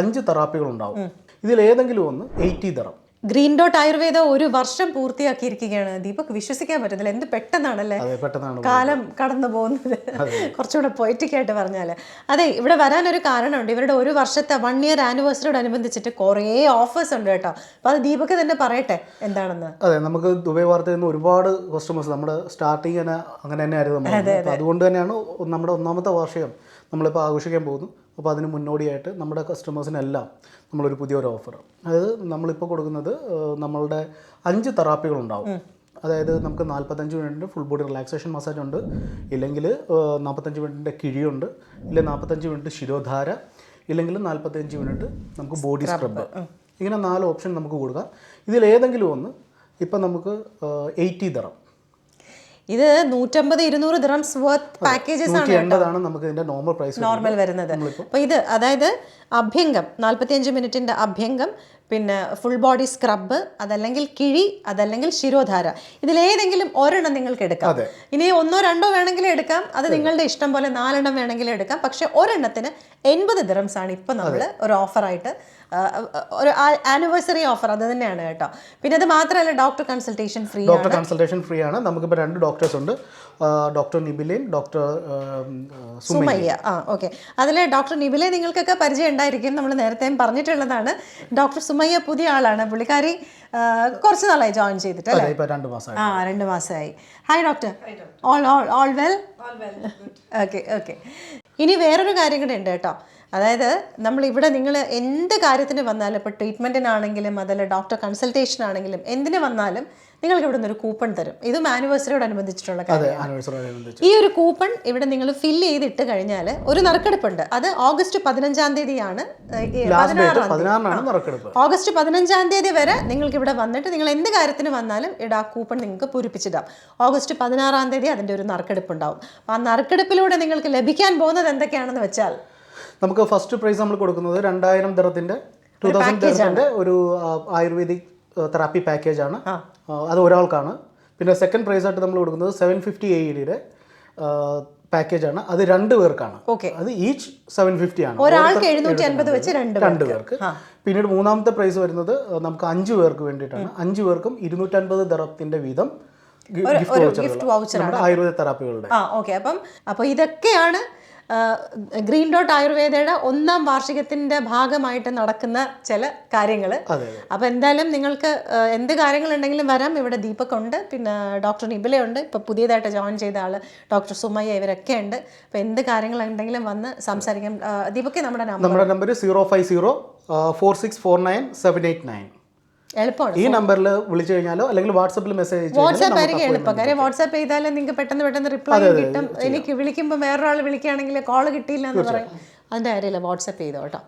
5 തെറാപ്പികളുണ്ടാവും. ഇതിലേതെങ്കിലും ഒന്ന് 80 dirham. Green dot Ayurveda ഒരു വർഷം പൂർത്തിയാക്കിയിരിക്കുകയാണ്. ദീപക് വിശ്വസിക്കാൻ പറ്റുന്നില്ല, എന്ത് പെട്ടെന്നാണല്ലേ കാലം കടന്നു പോകുന്നത്. കുറച്ചുകൂടെ പൊയറ്റിക്കായിട്ട് പറഞ്ഞാൽ അതെ, ഇവിടെ വരാനൊരു കാരണമുണ്ട്. ഇവരുടെ ഒരു വർഷത്തെ 1 ഇയർ ആനിവേഴ്സറിയോടനുബന്ധിച്ചിട്ട് കുറേ ഓഫേഴ്സ് ഉണ്ട് കേട്ടോ. അപ്പോൾ അത് ദീപക് തന്നെ പറയട്ടെ എന്താണെന്ന്. അതെ, നമുക്ക് ദുബായ് വാർത്തയിൽ നിന്ന് ഒരുപാട് കസ്റ്റമേഴ്സ് നമ്മുടെ സ്റ്റാർട്ടിങ് അങ്ങനെ തന്നെയായിരുന്നു. അതുകൊണ്ട് തന്നെയാണ് നമ്മുടെ 1ാമത്തെ വാർഷികം നമ്മളിപ്പോൾ ആഘോഷിക്കാൻ പോകുന്നു. അപ്പോൾ അതിന് മുന്നോടിയായിട്ട് നമ്മുടെ കസ്റ്റമേഴ്സിനെല്ലാം നമ്മളൊരു പുതിയൊരു ഓഫർ, അതായത് നമ്മളിപ്പോൾ കൊടുക്കുന്നത് നമ്മളുടെ 5 തെറാപ്പികളുണ്ടാവും. അതായത് നമുക്ക് 45 മിനിറ്റിൻ്റെ ഫുൾ ബോഡി റിലാക്സേഷൻ മസാജ് ഉണ്ട്, ഇല്ലെങ്കിൽ 45 മിനിറ്റിൻ്റെ കിഴിയുണ്ട്, ഇല്ലെങ്കിൽ 45 മിനിറ്റ് ശിരോധാര, ഇല്ലെങ്കിൽ 45 മിനിറ്റ് നമുക്ക് ബോഡി സ്ക്രബ്. ഇങ്ങനെ 4 ഓപ്ഷൻ നമുക്ക് കൊടുക്കാം. ഇതിലേതെങ്കിലും ഒന്ന് ഇപ്പം നമുക്ക് 80 ദിറം. ഇത് 150-200 ദിറംസ് വർത്ത് പാക്കേജസ് ആണ് നമുക്ക് ഇതിന്റെ നോർമൽ വരുന്നത്. അപ്പോൾ ഇത് അതായത് അഭ്യംഗം 45 മിനിറ്റിന്റെ അഭ്യംഗം, പിന്നെ ഫുൾ ബോഡി സ്ക്രബ്, അതല്ലെങ്കിൽ കിഴി, അതല്ലെങ്കിൽ ശിരോധാര. ഇതിലേതെങ്കിലും ഒരെണ്ണം നിങ്ങൾക്ക് എടുക്കാം. ഇനി 1-2 വേണമെങ്കിലും എടുക്കാം, അത് നിങ്ങളുടെ ഇഷ്ടം പോലെ. 4 എണ്ണം വേണമെങ്കിലും എടുക്കാം. പക്ഷെ ഒരെണ്ണത്തിന് 80 ദിറംസ് ആണ് ഇപ്പം നമ്മൾ ഒരു ഓഫറായിട്ട്, ഒരു ആനിവേഴ്സറി ഓഫർ അത് തന്നെയാണ് കേട്ടോ. പിന്നെ അത് മാത്രമല്ല, ഡോക്ടർ കൺസൾട്ടേഷൻ ഫ്രീ ആണ്. നമുക്കിപ്പോൾ 2 ഡോക്ടേഴ്സ് ഉണ്ട്, ഡോക്ടർ നിബിലയും ഡോക്ടർ സുമയ്യ. ഓക്കെ, അതിൽ ഡോക്ടർ നിബിലെ നിങ്ങൾക്കൊക്കെ പരിചയം ഉണ്ടായിരിക്കും, നമ്മൾ നേരത്തെയും പറഞ്ഞിട്ടുള്ളതാണ്. ഡോക്ടർ സുമയ്യ പുതിയ ആളാണ്, പുള്ളിക്കാരി കുറച്ച് നാളായി ജോയിൻ ചെയ്തിട്ട് അല്ലേ? 2 മാസമായി. Hi doctor, all well? Okay. ഇനി വേറൊരു കാര്യം കൂടെ ഉണ്ട് കേട്ടോ. അതായത് നമ്മളിവിടെ നിങ്ങൾ എന്ത് കാര്യത്തിന് വന്നാലും, ഇപ്പോൾ ട്രീറ്റ്മെൻറ്റിനാണെങ്കിലും അതല്ല ഡോക്ടർ കൺസൾട്ടേഷൻ ആണെങ്കിലും എന്തിന് വന്നാലും നിങ്ങൾക്ക് ഇവിടെ നിന്നൊരു കൂപ്പൺ തരും. ഇതും ആനിവേഴ്സറിയോടനുബന്ധിച്ചിട്ടുള്ള കാര്യമാണ്. ഈ ഒരു കൂപ്പൺ ഇവിടെ നിങ്ങൾ ഫില്ല് ചെയ്തിട്ട് കഴിഞ്ഞാൽ ഒരു നറുക്കെടുപ്പുണ്ട്. അത് ഓഗസ്റ്റ് 15-ാം തീയതിയാണ്, 16 ഓഗസ്റ്റ് 15-ാം തീയതി വരെ നിങ്ങൾക്ക് ഇവിടെ വന്നിട്ട് നിങ്ങൾ എന്ത് കാര്യത്തിന് വന്നാലും ഇവിടെ ആ കൂപ്പൺ നിങ്ങൾക്ക് പൂരിപ്പിച്ചിടാം. ഓഗസ്റ്റ് 16-ാം തീയതി അതിൻ്റെ ഒരു നറുക്കെടുപ്പ് ഉണ്ടാവും. ആ നറുക്കെടുപ്പിലൂടെ നിങ്ങൾക്ക് ലഭിക്കാൻ പോകുന്നത് എന്തൊക്കെയാണെന്ന് വെച്ചാൽ, നമുക്ക് ഫസ്റ്റ് പ്രൈസ് നമ്മൾ കൊടുക്കുന്നത് 2000 ദിറത്തിന്റെ 2000 ദിറത്തിന്റെ ഒരു ആയുർവേദിക് തെറാപ്പി പാക്കേജ് ആണ്. അത് ഒരാൾക്കാണ്. പിന്നെ സെക്കൻഡ് പ്രൈസ് ആയിട്ട് നമ്മൾ കൊടുക്കുന്നത് 750 AED പാക്കേജ് ആണ്. അത് 2 പേർക്കാണ്. അത് ഈച്ച് 750 ആണ്, ഒരാൾക്ക് 750 വെച്ച് 2 പേർക്ക്. പിന്നീട് 3ാമത്തെ പ്രൈസ് വരുന്നത് നമുക്ക് 5 പേർക്ക് വേണ്ടിയിട്ടാണ്. 5 പേർക്കും 250 ദിറത്തിന്റെ വീതം ഗിഫ്റ്റ് വൗച്ചർ ആയുർവേദ തെറാപ്പികളുടെ. അപ്പോൾ ഇതൊക്കെയാണ് ഗ്രീൻ ഡോട്ട് ആയുർവേദയുടെ 1ാം വാർഷികത്തിൻ്റെ ഭാഗമായിട്ട് നടക്കുന്ന ചില കാര്യങ്ങൾ. അപ്പോൾ എന്തായാലും നിങ്ങൾക്ക് എന്ത് കാര്യങ്ങളുണ്ടെങ്കിലും വരാം. ഇവിടെ ദീപക് ഉണ്ട്, പിന്നെ ഡോക്ടർ നിബിലയുണ്ട്, ഇപ്പോൾ പുതിയതായിട്ട് ജോയിൻ ചെയ്ത ആൾ ഡോക്ടർ സുമയ്യ, ഇവരൊക്കെ ഉണ്ട്. അപ്പോൾ എന്ത് കാര്യങ്ങളുണ്ടെങ്കിലും വന്ന് സംസാരിക്കാം. ദീപക്, നമ്മുടെ നമ്പർ 05046497789. എളുപ്പമാണ്. ഈ നമ്പറിൽ വിളിച്ചു കഴിഞ്ഞാലോ അല്ലെങ്കിൽ വാട്സാപ്പിൽ മെസ്സേജ് വാട്സാപ്പ് ആയിരിക്കും എളുപ്പം. കാര്യം വാട്സാപ്പ് ചെയ്താലും നിങ്ങൾക്ക് പെട്ടെന്ന് റിപ്ലൈ കിട്ടും. എനിക്ക് വിളിക്കുമ്പോൾ വേറൊരാൾ വിളിക്കുകയാണെങ്കിൽ കോൾ കിട്ടിയില്ല എന്ന് പറയും. അതിൻ്റെ കാര്യമില്ല, വാട്സാപ്പ് ചെയ്തോ കേട്ടോ.